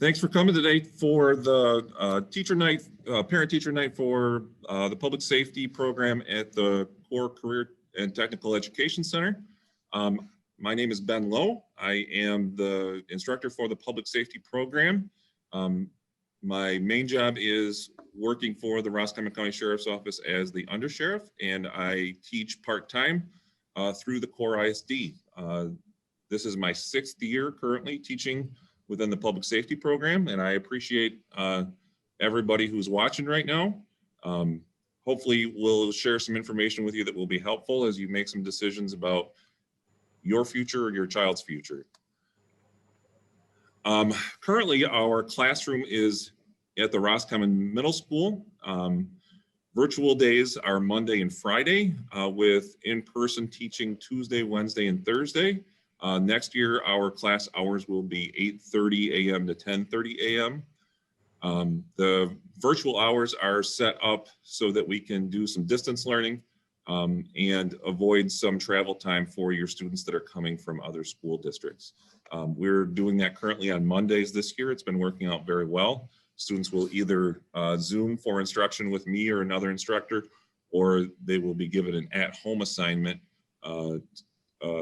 Thanks for coming today for the teacher night, parent-teacher night for the public safety program at the COOR Career and Technical Education Center. My name is Ben Lowe. I am the instructor for the public safety program. My main job is working for the Roscommon County Sheriff's Office as the undersheriff, and I teach part-time through the COOR ISD. This is my 6th year currently teaching within the public safety program, and I appreciate everybody who's watching right now. Hopefully we'll share some information with you that will be helpful as you make some decisions about your future or your child's future. Currently our classroom is at the Roscommon Middle School. Virtual days are Monday and Friday with in-person teaching Tuesday, Wednesday, and Thursday. Next year, our class hours will be 8:30 a.m. to 10:30 a.m. The virtual hours are set up so that we can do some distance learning and avoid some travel time for your students that are coming from other school districts. We're doing that currently on Mondays this year. It's been working out very well. Students will either Zoom for instruction with me or another instructor, or they will be given an at-home assignment,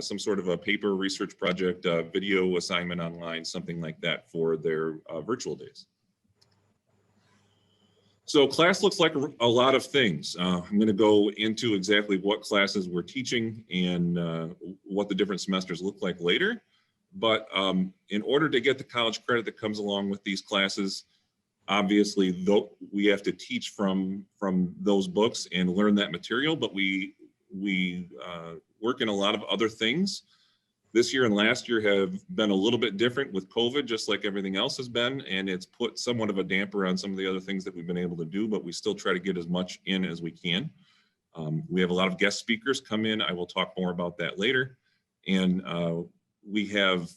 some sort of a paper research project, video assignment online, something like that for their virtual days. So class looks like a lot of things. I'm going to go into exactly what classes we're teaching and what the different semesters look like later. But in order to get the college credit that comes along with these classes, obviously we have to teach from those books and learn that material, but we work in a lot of other things. This year and last year have been a little bit different with COVID, just like everything else has been, and it's put somewhat of a damper on some of the other things that we've been able to do, but we still try to get as much in as we can. We have a lot of guest speakers come in. I will talk more about that later. And we have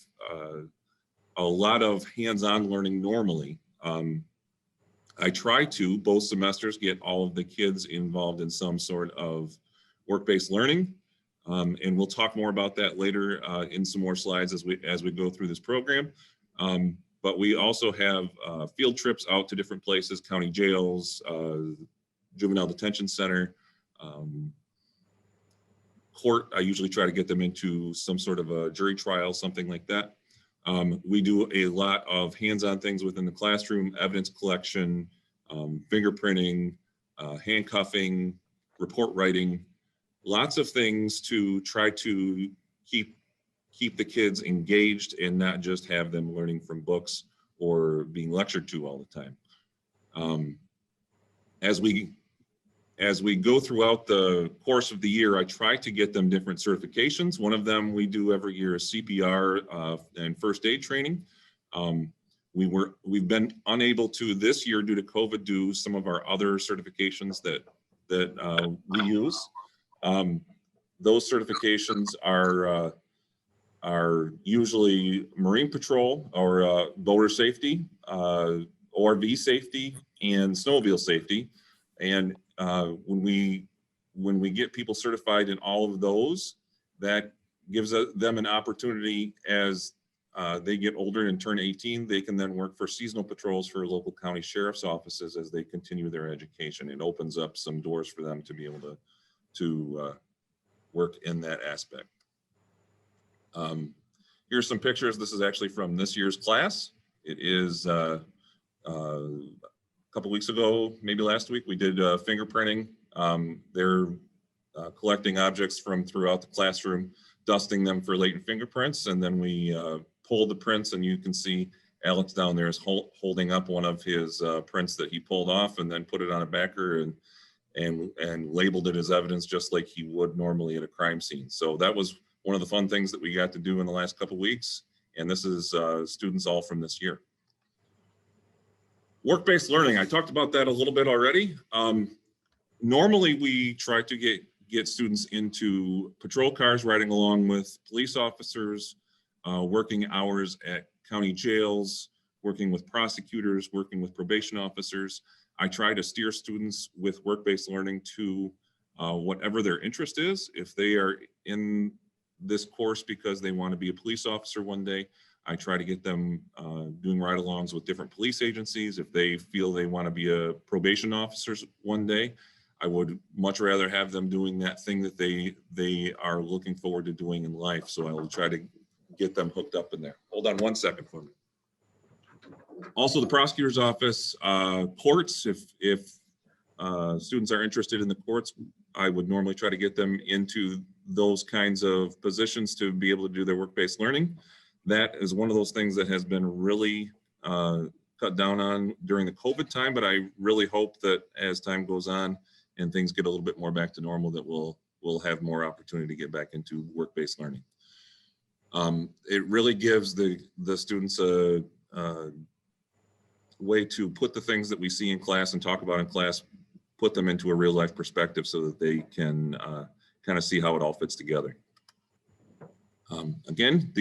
a lot of hands-on learning normally. I try to, both semesters, get all of the kids involved in some sort of work-based learning. And we'll talk more about that later in some more slides as we go through this program. But we also have field trips out to different places, county jails, juvenile detention center, court. I usually try to get them into some sort of a jury trial, something like that. We do a lot of hands-on things within the classroom, evidence collection, fingerprinting, handcuffing, report writing, lots of things to try to keep the kids engaged and not just have them learning from books or being lectured to all the time. As we go throughout the course of the year, I try to get them different certifications. One of them we do every year is CPR and first aid training. We've been unable to this year due to COVID do some of our other certifications that we use. Those certifications are usually Marine Patrol or boater safety, ORV safety, and snowmobile safety. And when we get people certified in all of those, that gives them an opportunity as they get older and turn 18, they can then work for seasonal patrols for local county sheriff's offices as they continue their education. It opens up some doors for them to be able to work in that aspect. Here's some pictures. This is actually from this year's class. It is a couple weeks ago, maybe last week, we did fingerprinting. They're collecting objects from throughout the classroom, dusting them for latent fingerprints, and then we pulled the prints, and you can see Alex down there is holding up one of his prints that he pulled off and then put it on a backer and labeled it as evidence just like he would normally at a crime scene. So that was one of the fun things that we got to do in the last couple weeks, and this is students all from this year. Work-based learning, I talked about that a little bit already. Normally we try to get students into patrol cars, riding along with police officers, working hours at county jails, working with prosecutors, working with probation officers. I try to steer students with work-based learning to whatever their interest is. If they are in this course because they want to be a police officer one day, I try to get them doing ride-alongs with different police agencies. If they feel they want to be a probation officer one day, I would much rather have them doing that thing that they are looking forward to doing in life. So I will try to get them hooked up in there. Hold on one second for me. Also, the prosecutor's office, courts, if students are interested in the courts, I would normally try to get them into those kinds of positions to be able to do their work-based learning. That is one of those things that has been really cut down on during the COVID time, but I really hope that as time goes on and things get a little bit more back to normal, that we'll have more opportunity to get back into work-based learning. It really gives the students a way to put the things that we see in class and talk about in class, put them into a real life perspective so that they can kind of see how it all fits together. Again,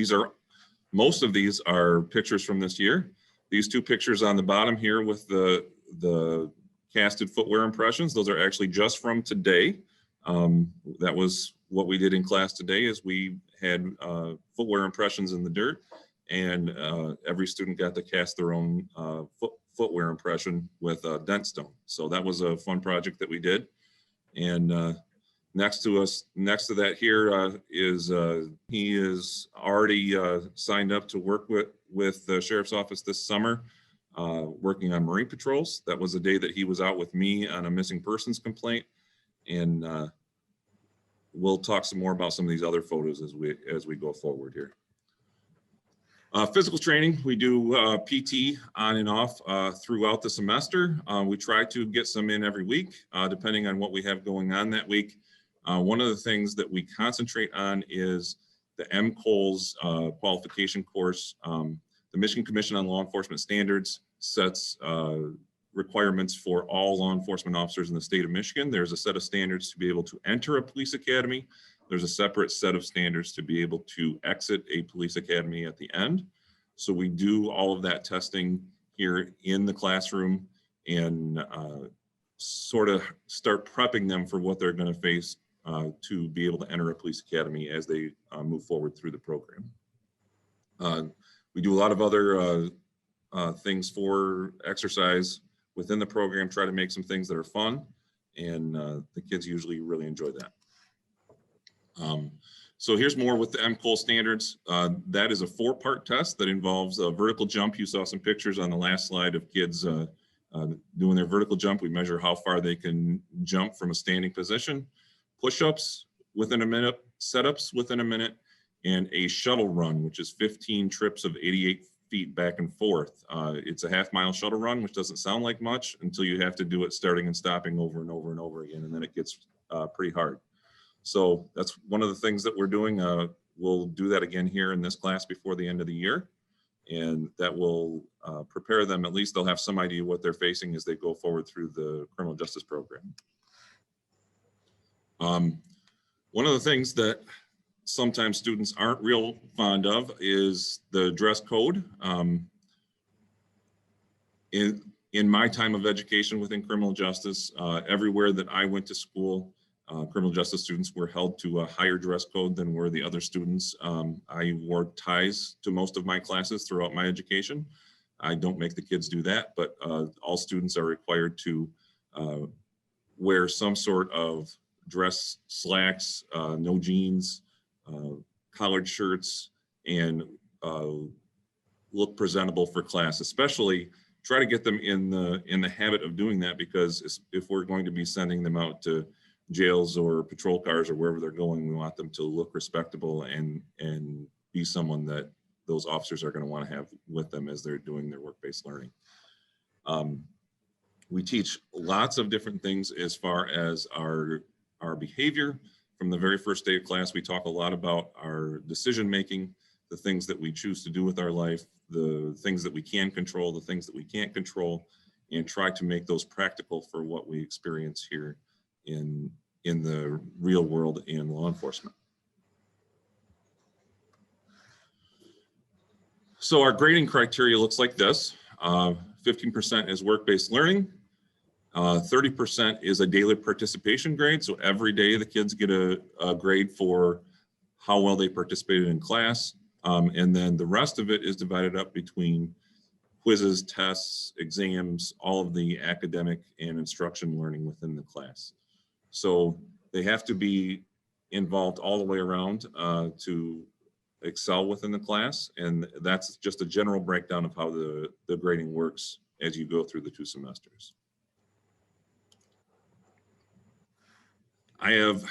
most of these are pictures from this year. These two pictures on the bottom here with the casted footwear impressions, those are actually just from today. That was what we did in class today, is we had footwear impressions in the dirt, and every student got to cast their own footwear impression with dent stone. So that was a fun project that we did. And next to that here is he is already signed up to work with the sheriff's office this summer, working on marine patrols. That was the day that he was out with me on a missing persons complaint. And we'll talk some more about some of these other photos as we go forward here. Physical training, we do PT on and off throughout the semester. We try to get some in every week, depending on what we have going on that week. One of the things that we concentrate on is the MCOLS qualification course. The Michigan Commission on Law Enforcement Standards sets requirements for all law enforcement officers in the state of Michigan. There's a set of standards to be able to enter a police academy. There's a separate set of standards to be able to exit a police academy at the end. So we do all of that testing here in the classroom and sort of start prepping them for what they're going to face to be able to enter a police academy as they move forward through the program. We do a lot of other things for exercise within the program, try to make some things that are fun, and the kids usually really enjoy that. So here's more with the MCOL standards. That is a 4-part test that involves a vertical jump. You saw some pictures on the last slide of kids doing their vertical jump. We measure how far they can jump from a standing position, push-ups within a minute, setups within a minute, and a shuttle run, which is 15 trips of 88 feet back and forth. It's a half-mile shuttle run, which doesn't sound like much until you have to do it starting and stopping over and over and over again, and then it gets pretty hard. So that's one of the things that we're doing. We'll do that again here in this class before the end of the year, and that will prepare them. At least they'll have some idea what they're facing as they go forward through the criminal justice program. One of the things that sometimes students aren't real fond of is the dress code. In my time of education within criminal justice, everywhere that I went to school, criminal justice students were held to a higher dress code than were the other students. I wore ties to most of my classes throughout my education. I don't make the kids do that, but all students are required to wear some sort of dress, slacks, no jeans, collared shirts, and look presentable for class. Especially try to get them in the habit of doing that, because if we're going to be sending them out to jails or patrol cars or wherever they're going, we want them to look respectable and be someone that those officers are going to want to have with them as they're doing their work-based learning. We teach lots of different things as far as our behavior. From the very first day of class, we talk a lot about our decision-making, the things that we choose to do with our life, the things that we can control, the things that we can't control, and try to make those practical for what we experience here in the real world in law enforcement. So our grading criteria looks like this. 15% is work-based learning. 30% is a daily participation grade. So every day the kids get a grade for how well they participated in class. And then the rest of it is divided up between quizzes, tests, exams, all of the academic and instruction learning within the class. So they have to be involved all the way around to excel within the class. And that's just a general breakdown of how the grading works as you go through the 2 semesters. I have,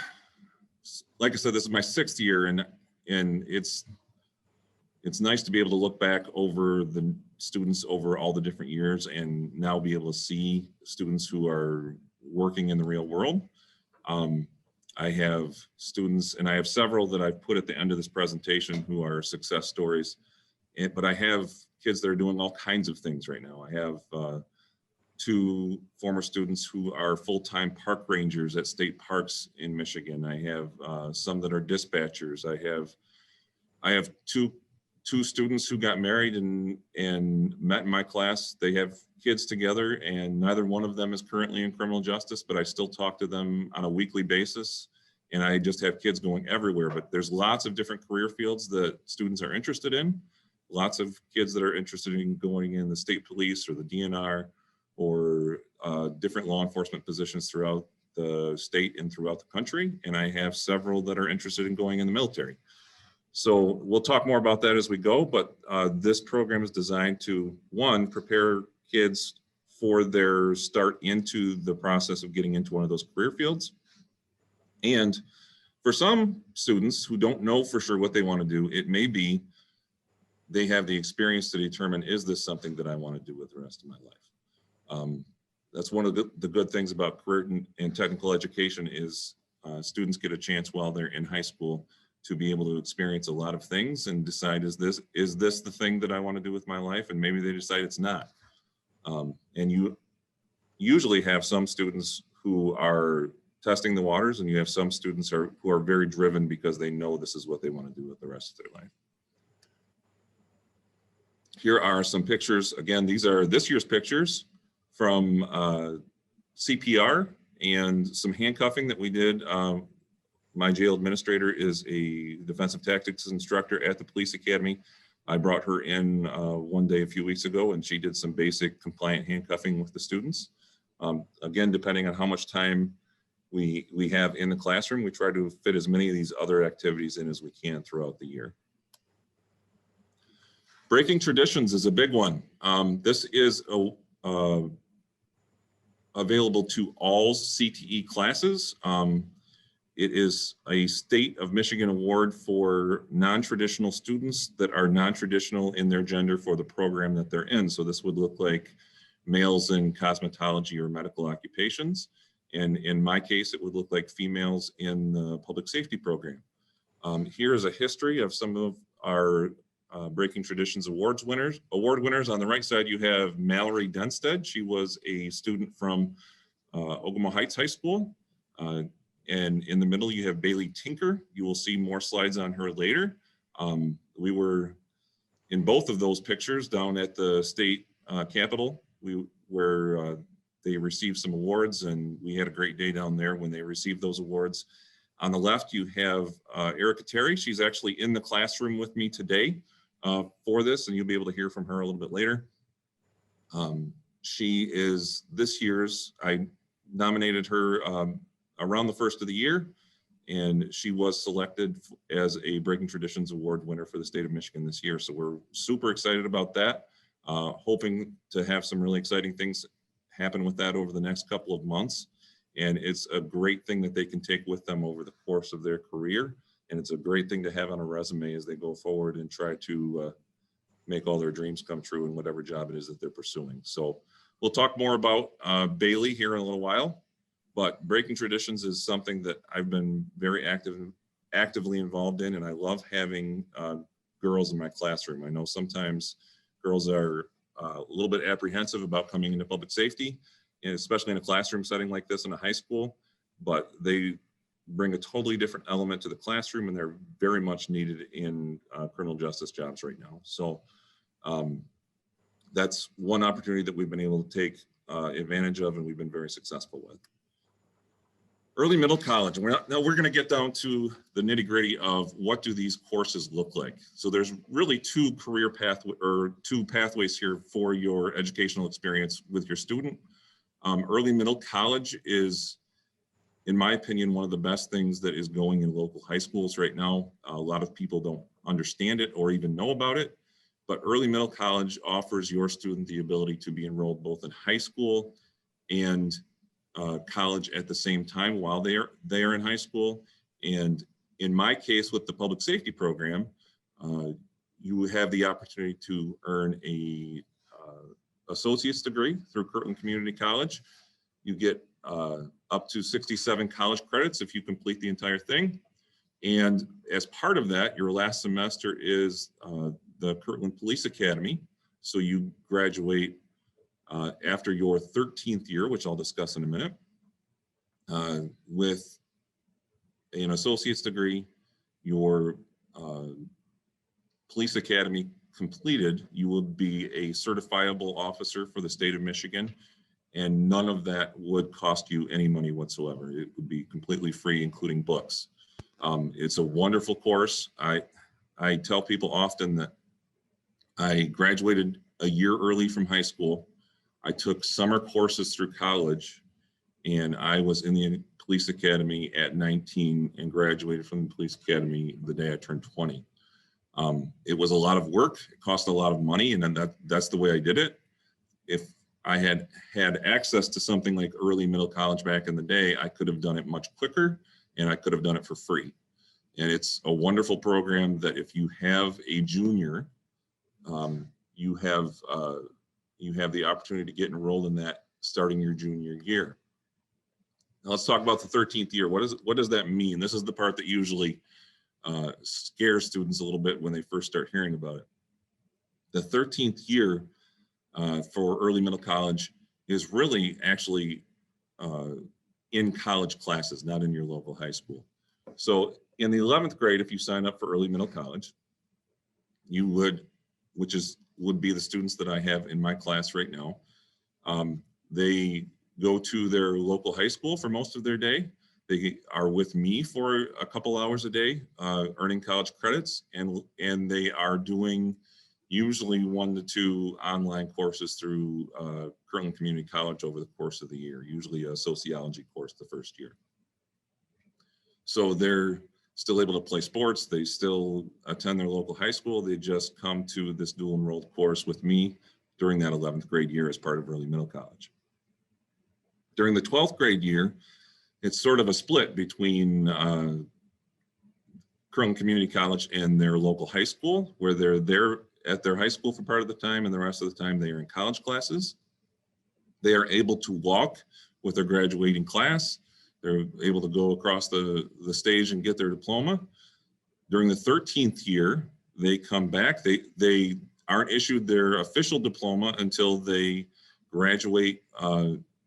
like I said, this is my 6th year, and it's nice to be able to look back over the students over all the different years and now be able to see students who are working in the real world. I have students, and I have several that I've put at the end of this presentation who are success stories, but I have kids that are doing all kinds of things right now. I have 2 former students who are full-time park rangers at state parks in Michigan. I have some that are dispatchers. I have two students who got married and met in my class. They have kids together, and neither one of them is currently in criminal justice, but I still talk to them on a weekly basis. And I just have kids going everywhere, but there's lots of different career fields that students are interested in. Lots of kids that are interested in going in the state police or the DNR or different law enforcement positions throughout the state and throughout the country. And I have several that are interested in going in the military. So we'll talk more about that as we go, but this program is designed to, 1, prepare kids for their start into the process of getting into one of those career fields. And for some students who don't know for sure what they want to do, it may be they have the experience to determine, is this something that I want to do with the rest of my life? That's one of the good things about career and technical education is students get a chance while they're in high school to be able to experience a lot of things and decide, is this the thing that I want to do with my life? And maybe they decide it's not. And you usually have some students who are testing the waters, and you have some students who are very driven because they know this is what they want to do with the rest of their life. Here are some pictures. Again, these are this year's pictures from CPR and some handcuffing that we did. My jail administrator is a defensive tactics instructor at the police academy. I brought her in one day a few weeks ago, and she did some basic compliant handcuffing with the students. Again, depending on how much time we have in the classroom, we try to fit as many of these other activities in as we can throughout the year. Breaking traditions is a big one. This is available to all CTE classes. It is a State of Michigan award for non-traditional students that are non-traditional in their gender for the program that they're in. So this would look like males in cosmetology or medical occupations. And in my case, it would look like females in the public safety program. Here is a history of some of our Breaking Traditions award winners. On the right side, you have Mallory Denstead. She was a student from Ogama Heights High School. And in the middle, you have Bailey Tinker. You will see more slides on her later. We were in both of those pictures down at the state capitol, where they received some awards, and we had a great day down there when they received those awards. On the left, you have Erica Terry. She's actually in the classroom with me today for this, and you'll be able to hear from her a little bit later. She is this year's, I nominated her around the first of the year, and she was selected as a Breaking Traditions Award winner for the state of Michigan this year. So we're super excited about that, hoping to have some really exciting things happen with that over the next couple of months. And it's a great thing that they can take with them over the course of their career. And it's a great thing to have on a resume as they go forward and try to make all their dreams come true in whatever job it is that they're pursuing. So we'll talk more about Bailey here in a little while. But Breaking Traditions is something that I've been very actively involved in, and I love having girls in my classroom. I know sometimes girls are a little bit apprehensive about coming into public safety, and especially in a classroom setting like this in a high school, but they bring a totally different element to the classroom, and they're very much needed in criminal justice jobs right now. So that's one opportunity that we've been able to take advantage of, and we've been very successful with. Early middle college. Now we're going to get down to the nitty gritty of what do these courses look like. So there's really two pathways here for your educational experience with your student. Early middle college is, in my opinion, one of the best things that is going in local high schools right now. A lot of people don't understand it or even know about it, but early middle college offers your student the ability to be enrolled both in high school and college at the same time while they are in high school. And in my case, with the public safety program, you have the opportunity to earn a associate's degree through Kirtland Community College. You get up to 67 college credits if you complete the entire thing. And as part of that, your last semester is the Kirtland Police Academy. So you graduate after your 13th year, which I'll discuss in a minute, with an associate's degree, your police academy completed, you will be a certifiable officer for the state of Michigan, and none of that would cost you any money whatsoever. It would be completely free, including books. It's a wonderful course. I tell people often that I graduated a year early from high school. I took summer courses through college, and I was in the police academy at 19 and graduated from the police academy the day I turned 20. It was a lot of work. It cost a lot of money, and then that's the way I did it. If I had had access to something like early middle college back in the day, I could have done it much quicker, and I could have done it for free. And it's a wonderful program that if you have a junior, you have the opportunity to get enrolled in that starting your junior year. Now let's talk about the 13th year. What does that mean? This is the part that usually scares students a little bit when they first start hearing about it. The 13th year for early middle college is really actually in college classes, not in your local high school. So in the 11th grade, if you sign up for early middle college, you would be the students that I have in my class right now. They go to their local high school for most of their day. They are with me for a couple hours a day, earning college credits, and they are doing usually 1 to 2 online courses through Kirtland Community College over the course of the year, usually a sociology course the first year. So they're still able to play sports. They still attend their local high school. They just come to this dual enrolled course with me during that 11th grade year as part of early middle college. During the 12th grade year, it's sort of a split between Kirtland Community College and their local high school, where they're there at their high school for part of the time, and the rest of the time they are in college classes. They are able to walk with their graduating class. They're able to go across the stage and get their diploma. During the 13th year, they come back. They aren't issued their official diploma until they graduate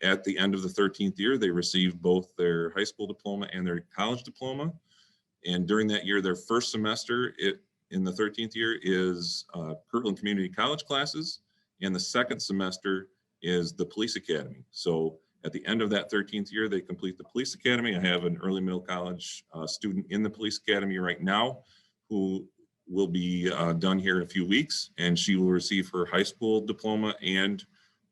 at the end of the 13th year. They receive both their high school diploma and their college diploma. And during that year, their first semester in the 13th year is Kirtland Community College classes, and the second semester is the police academy. So at the end of that 13th year, they complete the police academy. I have an early middle college student in the police academy right now who will be done here in a few weeks, and she will receive her high school diploma and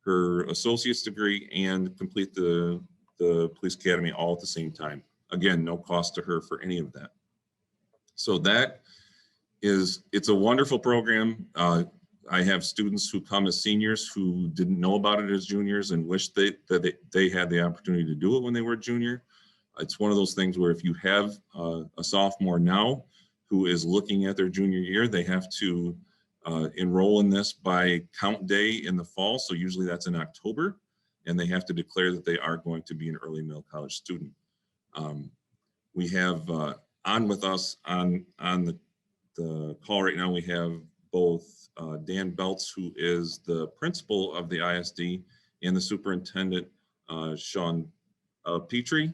her associate's degree and complete the police academy all at the same time. Again, no cost to her for any of that. So it's a wonderful program. I have students who come as seniors who didn't know about it as juniors and wish that they had the opportunity to do it when they were a junior. It's one of those things where if you have a sophomore now who is looking at their junior year, they have to enroll in this by count day in the fall. So usually that's in October, and they have to declare that they are going to be an early middle college student. We have on with us on the call right now, we have both Dan Belts, who is the principal of the ISD, and the superintendent, Sean Petrie.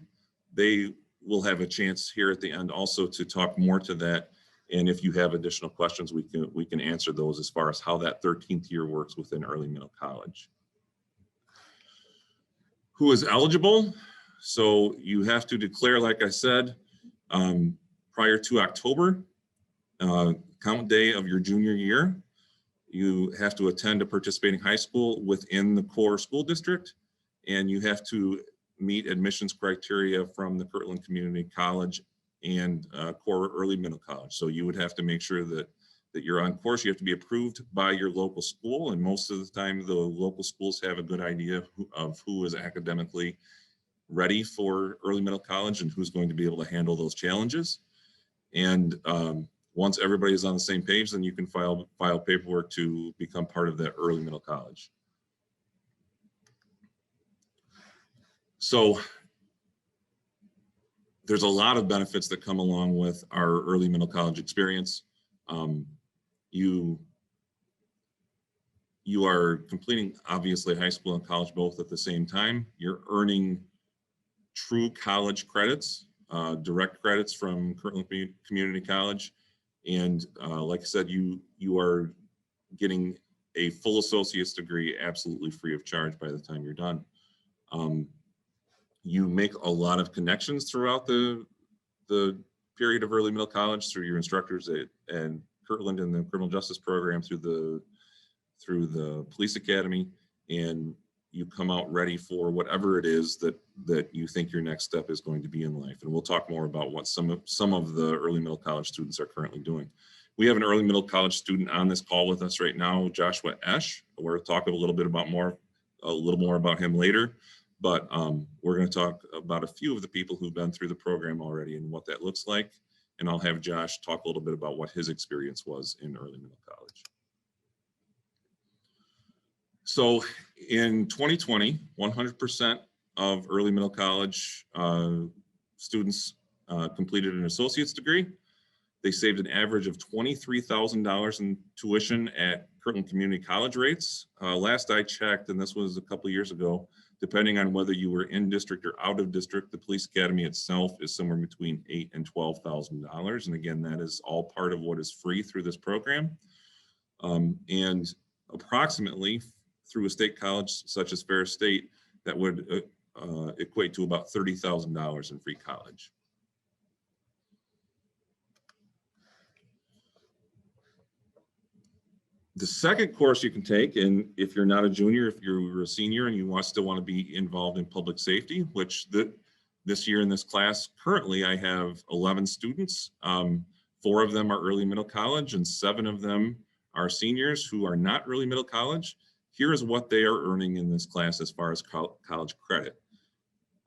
They will have a chance here at the end also to talk more to that. And if you have additional questions, we can answer those as far as how that 13th year works within early middle college. Who is eligible? So you have to declare, like I said, prior to October, count day of your junior year. You have to attend a participating high school within the core school district, and you have to meet admissions criteria from the Kirtland Community College and core early middle college. So you would have to make sure that you're on course. You have to be approved by your local school, and most of the time the local schools have a good idea of who is academically ready for early middle college and who's going to be able to handle those challenges. And once everybody is on the same page, then you can file paperwork to become part of that early middle college. So there's a lot of benefits that come along with our early middle college experience. You are completing, obviously, high school and college both at the same time. You're earning true college credits, direct credits from Kirtland Community College. And like I said, you are getting a full associate's degree absolutely free of charge by the time you're done. You make a lot of connections throughout the period of early middle college through your instructors at Kirtland and the criminal justice program, through the police academy, and you come out ready for whatever it is that you think your next step is going to be in life. And we'll talk more about what some of the early middle college students are currently doing. We have an early middle college student on this call with us right now, Joshua Esch. We're talking a little more about him later, but we're going to talk about a few of the people who've been through the program already and what that looks like. And I'll have Josh talk a little bit about what his experience was in early middle college. So in 2020, 100% of early middle college students completed an associate's degree. They saved an average of $23,000 in tuition at Kirtland Community College rates. Last I checked, and this was a couple of years ago, depending on whether you were in district or out of district, the police academy itself is somewhere between $8,000 and $12,000. And again, that is all part of what is free through this program. And approximately through a state college such as Ferris State, that would equate to about $30,000 in free college. The second course you can take, and if you're not a junior, if you're a senior and you still want to be involved in public safety, which this year in this class, currently I have 11 students. 4 of them are early middle college and 7 of them are seniors who are not early middle college. Here is what they are earning in this class as far as college credit.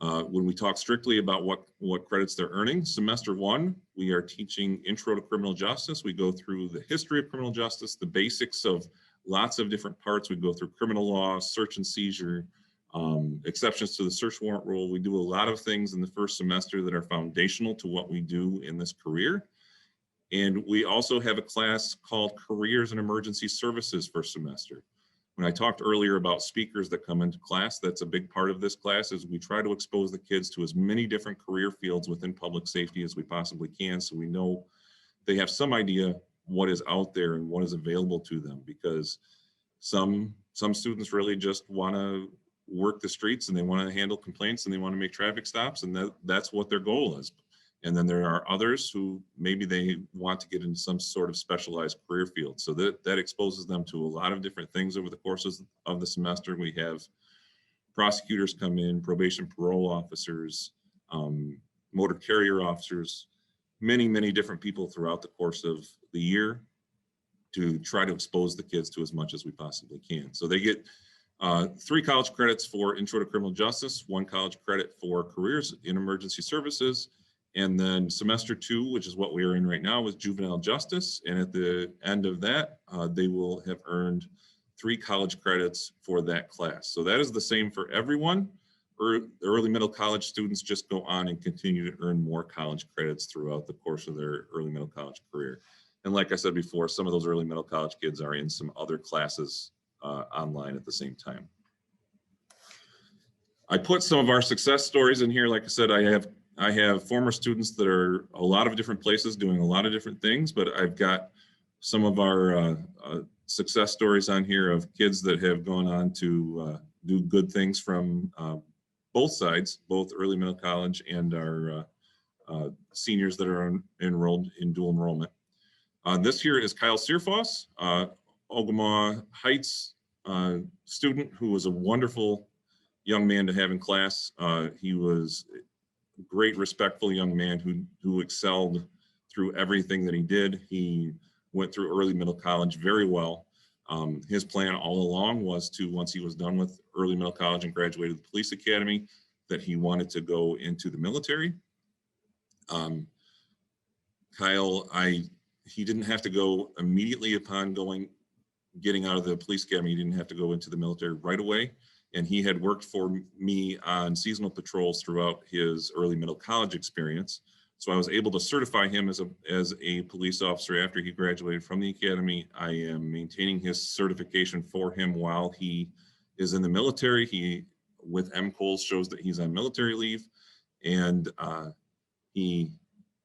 When we talk strictly about what credits they're earning, semester 1, we are teaching Intro to Criminal Justice. We go through the history of criminal justice, the basics of lots of different parts. We go through criminal law, search and seizure, exceptions to the search warrant rule. We do a lot of things in the first semester that are foundational to what we do in this career. And we also have a class called Careers and Emergency Services first semester. When I talked earlier about speakers that come into class, that's a big part of this class, is we try to expose the kids to as many different career fields within public safety as we possibly can, so we know they have some idea what is out there and what is available to them, because some students really just want to work the streets and they want to handle complaints and they want to make traffic stops, and that's what their goal is. And then there are others who maybe they want to get into some sort of specialized career field. So that exposes them to a lot of different things over the courses of the semester. We have prosecutors come in, probation parole officers, motor carrier officers, many different people throughout the course of the year to try to expose the kids to as much as we possibly can. So they get 3 college credits for Intro to Criminal Justice, 1 college credit for Careers in Emergency Services, and then semester 2, which is what we are in right now, is Juvenile Justice. And at the end of that, they will have earned 3 college credits for that class. So that is the same for everyone. Early middle college students just go on and continue to earn more college credits throughout the course of their early middle college career. And like I said before, some of those early middle college kids are in some other classes online at the same time. I put some of our success stories in here. Like I said, I have former students that are a lot of different places doing a lot of different things, but I've got some of our success stories on here of kids that have gone on to do good things, from both sides, both early middle college and our seniors that are enrolled in dual enrollment. This here is Kyle Searfoss, Ogemaw Heights student who was a wonderful young man to have in class. He was a great, respectful young man who excelled through everything that he did. He went through early middle college very well. His plan all along was to, once he was done with early middle college and graduated the police academy, that he wanted to go into the military. Kyle, he didn't have to go immediately upon getting out of the police academy. He didn't have to go into the military right away. And he had worked for me on seasonal patrols throughout his early middle college experience. So I was able to certify him as a police officer after he graduated from the academy. I am maintaining his certification for him while he is in the military. He, with MCOLS, shows that he's on military leave, and he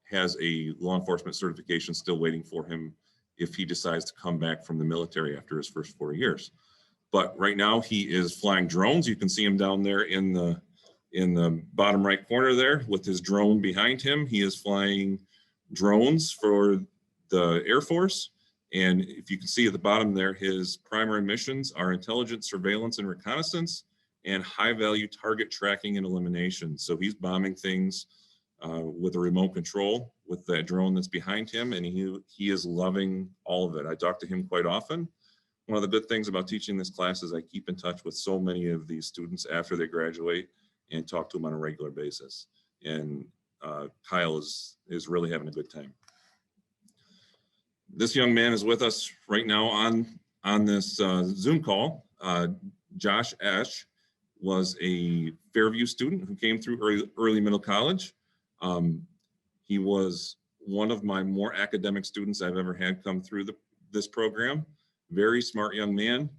has a law enforcement certification still waiting for him if he decides to come back from the military after his first 4 years. But right now he is flying drones. You can see him down there in the bottom right corner there with his drone behind him. He is flying drones for the Air Force. And if you can see at the bottom there, his primary missions are intelligence, surveillance, and reconnaissance, and high-value target tracking and elimination. So he's bombing things with a remote control with that drone that's behind him, and he is loving all of it. I talk to him quite often. One of the good things about teaching this class is I keep in touch with so many of these students after they graduate and talk to them on a regular basis. And Kyle is really having a good time. This young man is with us right now on this Zoom call. Josh Ash was a Fairview student who came through early middle college. He was one of my more academic students I've ever had come through this program. Very smart young man.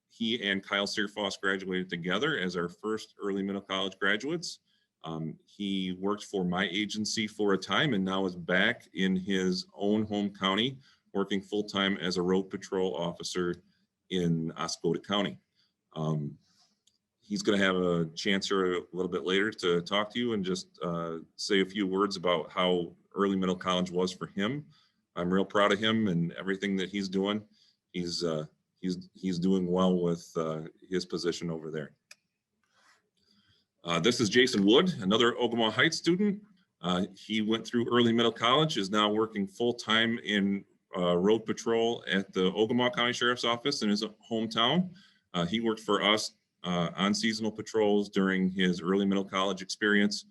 He and Kyle Searfoss graduated together as our first early middle college graduates. He worked for my agency for a time and now is back in his own home county, working full-time as a road patrol officer in Oscoda County. He's going to have a chance here a little bit later to talk to you and just say a few words about how early middle college was for him. I'm real proud of him and everything that he's doing. He's doing well with his position over there. This is Jason Wood, another Ogemaw Heights student. He went through early middle college, is now working full-time in road patrol at the Ogemaw County Sheriff's Office in his hometown. He worked for us on seasonal patrols during his early middle college experience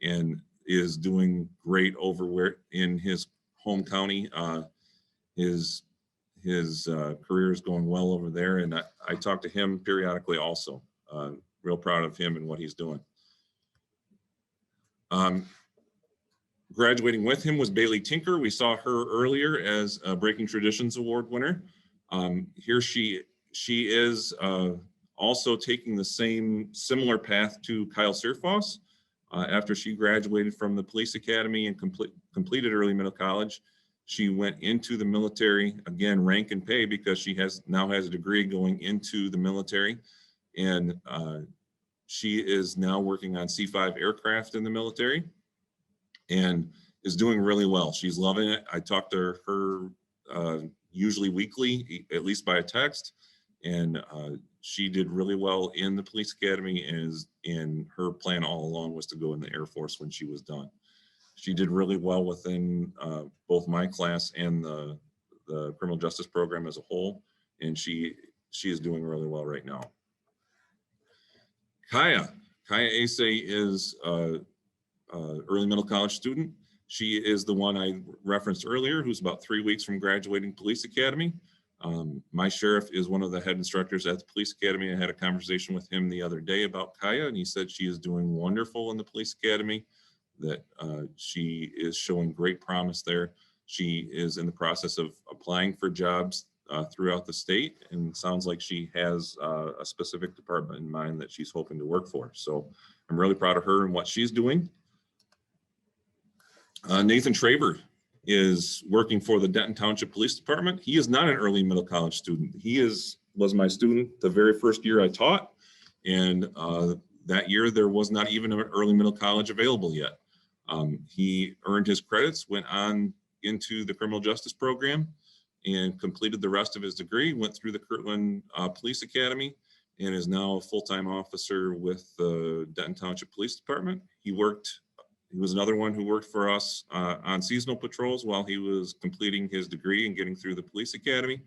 and is doing great over in his home county. His career is going well over there, and I talk to him periodically also. Real proud of him and what he's doing. Graduating with him was Paley Tinker. We saw her earlier as a Breaking Traditions Award winner. Here she is also taking the similar path to Kyle Searfoss. After she graduated from the police academy and completed early middle college, she went into the military, again, rank and pay, because she now has a degree going into the military. And she is now working on C-5 aircraft in the military and is doing really well. She's loving it. I talk to her usually weekly, at least by a text, and she did really well in the police academy, and her plan all along was to go in the Air Force when she was done. She did really well within both my class and the criminal justice program as a whole, and she is doing really well right now. Kaya Ase is an early middle college student. She is the one I referenced earlier, who's about 3 weeks from graduating police academy. My sheriff is one of the head instructors at the police academy. I had a conversation with him the other day about Kaya, and he said she is doing wonderful in the police academy, that she is showing great promise there. She is in the process of applying for jobs throughout the state, and it sounds like she has a specific department in mind that she's hoping to work for. So I'm really proud of her and what she's doing. Nathan Traber is working for the Denton Township Police Department. He is not an early middle college student. He was my student the very first year I taught, And that year, there was not even an early middle college available yet. He earned his credits, went on into the criminal justice program, and completed the rest of his degree, went through the Kirtland Police Academy, and is now a full-time officer with the Denton Township Police Department. He was another one who worked for us on seasonal patrols while he was completing his degree and getting through the police academy.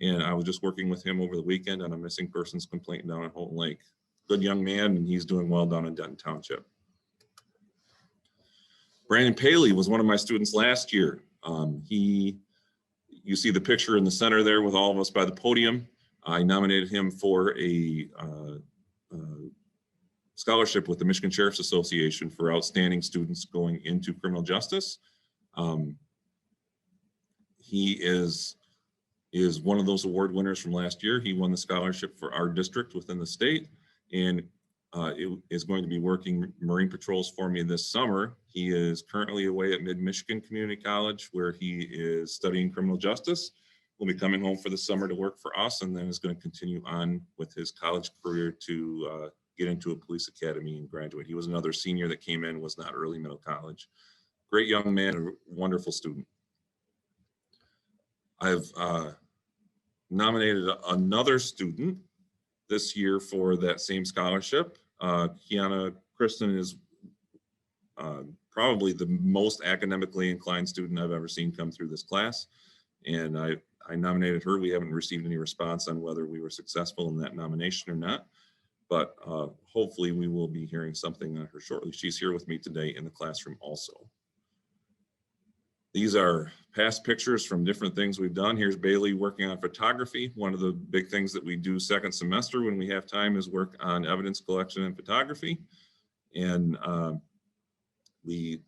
And I was just working with him over the weekend on a missing persons complaint down at Holton Lake. Good young man, and he's doing well down in Denton Township. Brandon Paley was one of my students last year. You see the picture in the center there with all of us by the podium. I nominated him for a scholarship with the Michigan Sheriff's Association for outstanding students going into criminal justice. He is one of those award winners from last year. He won the scholarship for our district within the state, and is going to be working Marine patrols for me this summer. He is currently away at Mid-Michigan Community College, where he is studying criminal justice. Will be coming home for the summer to work for us, and then is going to continue on with his college career to get into a police academy and graduate. He was another senior that came in, was not early middle college. Great young man, a wonderful student. I've nominated another student this year for that same scholarship. Keanu Kristen is probably the most academically inclined student I've ever seen come through this class. And I nominated her. We haven't received any response on whether we were successful in that nomination or not, but hopefully we will be hearing something on her shortly. She's here with me today in the classroom also. These are past pictures from different things we've done. Here's Bailey working on photography. One of the big things that we do second semester when we have time is work on evidence collection and photography. And we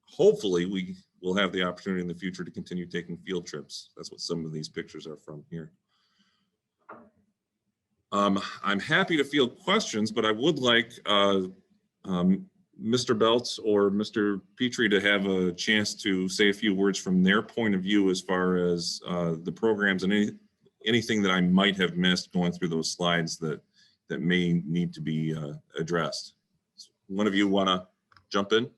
hopefully we will have the opportunity in the future to continue taking field trips. That's what some of these pictures are from here. I'm happy to field questions, but I would like Mr. Belts or Mr. Petrie to have a chance to say a few words from their point of view as far as the programs and anything that I might have missed going through those slides that may need to be addressed. One of you want to jump in?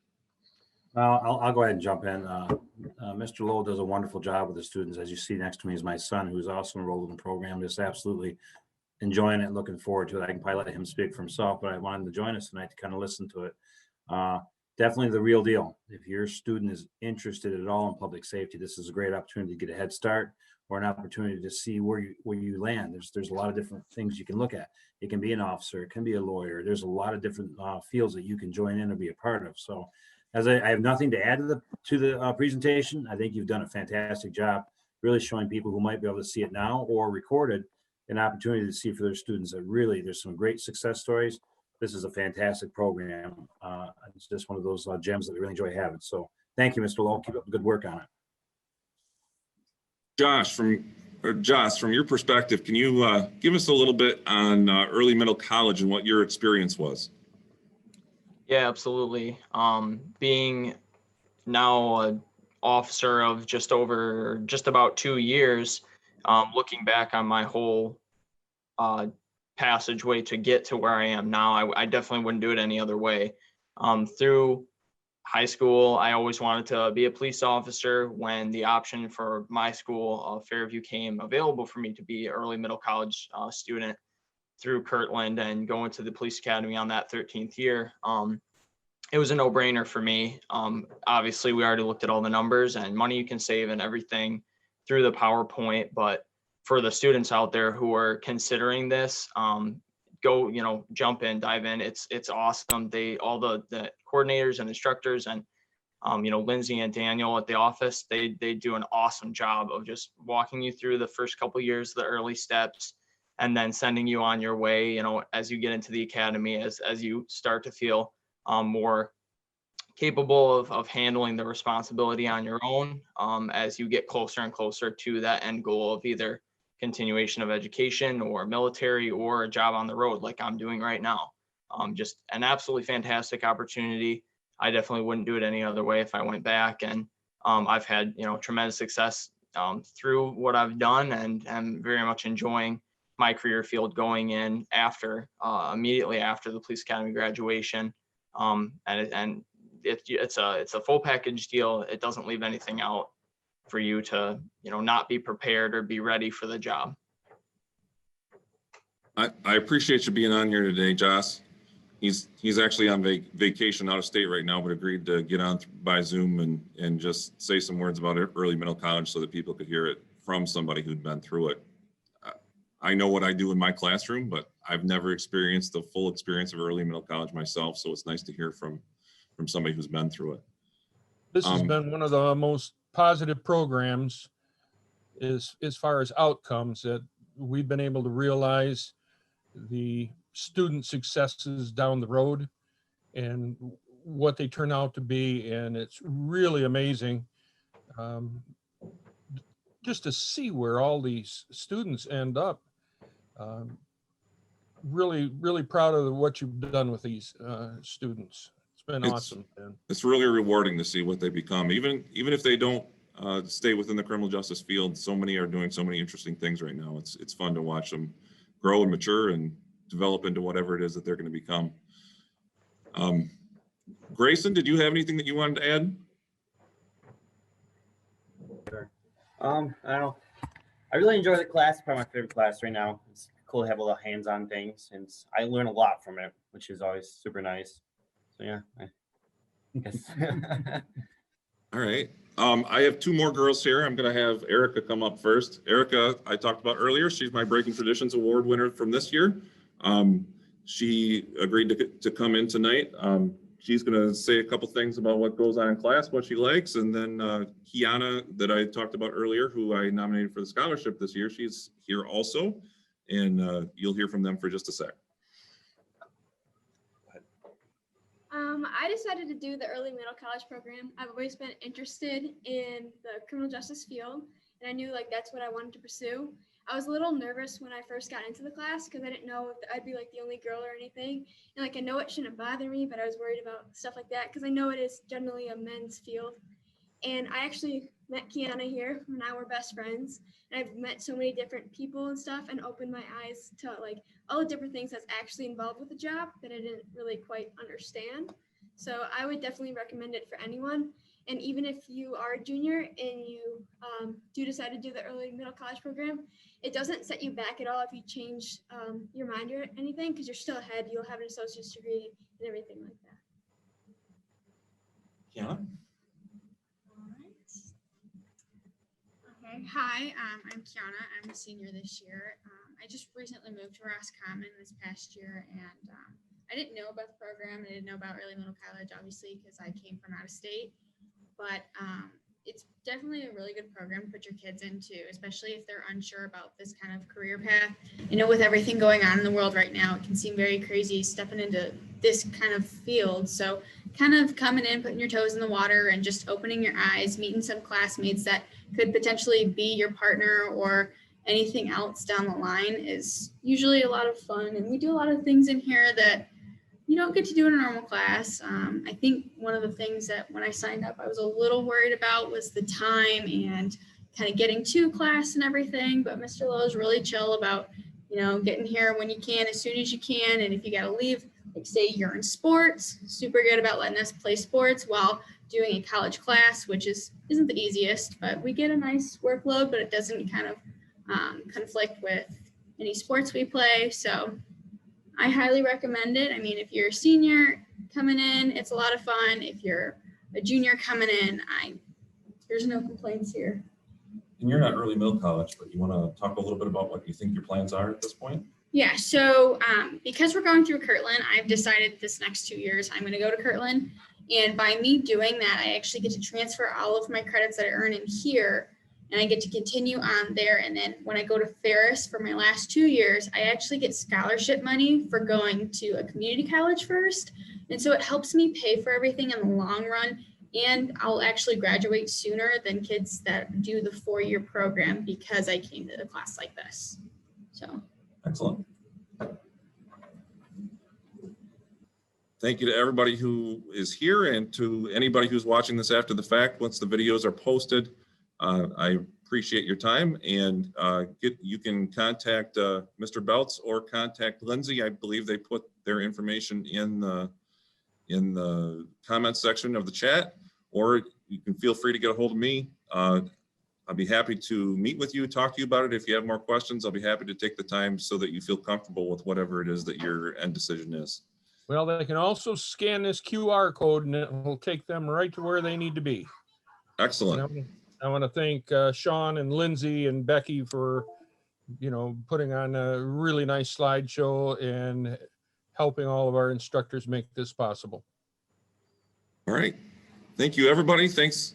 I'll go ahead and jump in. Mr. Lowe does a wonderful job with the students. As you see next to me is my son, who's also enrolled in the program, just absolutely enjoying it and looking forward to it. I can probably let him speak for himself, but I wanted him to join us tonight to kind of listen to it. Definitely the real deal. If your student is interested at all in public safety, this is a great opportunity to get a head start or an opportunity to see where you land. There's a lot of different things you can look at. It can be an officer, it can be a lawyer. There's a lot of different fields that you can join in or be a part of. So as I have nothing to add to the presentation, I think you've done a fantastic job really showing people who might be able to see it now or recorded an opportunity to see for their students that really there's some great success stories. This is a fantastic program. It's just one of those gems that we really enjoy having. So thank you, Mr. Lowe. Keep up the good work on it. Josh, from your perspective, can you give us a little bit on early middle college and what your experience was? Yeah, absolutely. Being now an officer of just about 2 years, looking back on my whole passageway to get to where I am now, I definitely wouldn't do it any other way. Through high school, I always wanted to be a police officer. When the option for my school, Fairview, came available for me to be an early middle college student through Kirtland and go into the police academy on that 13th year, it was a no-brainer for me. Obviously, we already looked at all the numbers and money you can save and everything through the PowerPoint, but for the students out there who are considering this, go, jump in, dive in. It's awesome. All the coordinators and instructors and, Lindsay and Daniel at the office, they do an awesome job of just walking you through the first couple of years, the early steps, and then sending you on your way, as you get into the academy, as you start to feel more capable of handling the responsibility on your own, as you get closer and closer to that end goal of either continuation of education or military or a job on the road like I'm doing right now. Just an absolutely fantastic opportunity. I definitely wouldn't do it any other way if I went back. And I've had, tremendous success through what I've done, and am very much enjoying my career field going in after, immediately after the police academy graduation. And it's a full package deal. It doesn't leave anything out for you to, not be prepared or be ready for the job. I appreciate you being on here today, Joss. He's actually on vacation out of state right now, but agreed to get on by Zoom and just say some words about early middle college so that people could hear it from somebody who'd been through it. I know what I do in my classroom, but I've never experienced the full experience of early middle college myself. So it's nice to hear from somebody who's been through it. This has been one of the most positive programs as far as outcomes that we've been able to realize the student successes down the road and what they turn out to be. And it's really amazing just to see where all these students end up. Really, really proud of what you've done with these students. It's been awesome, man. It's really rewarding to see what they become, even if they don't stay within the criminal justice field. So many are doing so many interesting things right now. It's fun to watch them grow and mature and develop into whatever it is that they're going to become. Grayson, did you have anything that you wanted to add? Sure. I don't know. I really enjoy the class. Probably my favorite class right now. It's cool to have a little hands-on things, and I learn a lot from it, which is always super nice. So yeah, I guess. All right. I have two more girls here. I'm going to have Erica come up first. Erica, I talked about earlier. She's my Breaking Traditions Award winner from this year. She agreed to come in tonight. She's going to say a couple things about what goes on in class, what she likes, and then Kiana, that I talked about earlier, who I nominated for the scholarship this year, she's here also, and you'll hear from them for just a sec. I decided to do the early middle college program. I've always been interested in the criminal justice field, and I knew like that's what I wanted to pursue. I was a little nervous when I first got into the class because I didn't know if I'd be like the only girl or anything. And like I know it shouldn't bother me, but I was worried about stuff like that because I know it is generally a men's field. And I actually met Kiana here, and now we're best friends. And I've met so many different people and stuff and opened my eyes to like all the different things that's actually involved with the job that I didn't really quite understand. So I would definitely recommend it for anyone. And even if you are a junior and you do decide to do the early middle college program, it doesn't set you back at all if you change your mind or anything, because you're still ahead. You'll have an associate's degree and everything like that. Kiana? Okay, hi, I'm Kiana. I'm a senior this year. I just recently moved to Roscommon this past year, and I didn't know about the program. I didn't know about early middle college, obviously, because I came from out of state. But it's definitely a really good program to put your kids into, especially if they're unsure about this kind of career path. You know, with everything going on in the world right now, it can seem very crazy stepping into this kind of field. So kind of coming in, putting your toes in the water and just opening your eyes, meeting some classmates that could potentially be your partner or anything else down the line is usually a lot of fun. And we do a lot of things in here that you don't get to do in a normal class. I think one of the things that when I signed up, I was a little worried about was the time and kind of getting to class and everything. But Mr. Lowe is really chill about, you know, getting here when you can, as soon as you can. And if you got to leave, like say you're in sports, super good about letting us play sports while doing a college class, which isn't the easiest, but we get a nice workload, but it doesn't kind of conflict with any sports we play. So I highly recommend it. I mean, if you're a senior coming in, it's a lot of fun. If you're a junior coming in, there's no complaints here. And you're not early middle college, but you want to talk a little bit about what you think your plans are at this point? Yeah, so because we're going through Kirtland, I've decided this next 2 years I'm going to go to Kirtland. And by me doing that, I actually get to transfer all of my credits that I earn in here, and I get to continue on there. And then when I go to Ferris for my last 2 years, I actually get scholarship money for going to a community college first. And so it helps me pay for everything in the long run. And I'll actually graduate sooner than kids that do the 4-year program because I came to a class like this. So. Excellent. Thank you to everybody who is here and to anybody who's watching this after the fact once the videos are posted. I appreciate your time, and you can contact Mr. Belts or contact Lindsay. I believe they put their information in the comment section of the chat, or you can feel free to get a hold of me. I'll be happy to meet with you, talk to you about it. If you have more questions, I'll be happy to take the time so that you feel comfortable with whatever it is that your end decision is. Well, they can also scan this QR code and it will take them right to where they need to be. Excellent. I want to thank Sean and Lindsay and Becky for, putting on a really nice slideshow and helping all of our instructors make this possible. All right. Thank you, everybody. Thanks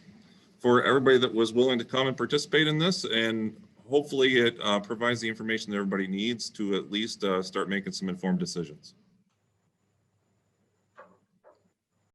for everybody that was willing to come and participate in this. And hopefully it provides the information that everybody needs to at least start making some informed decisions.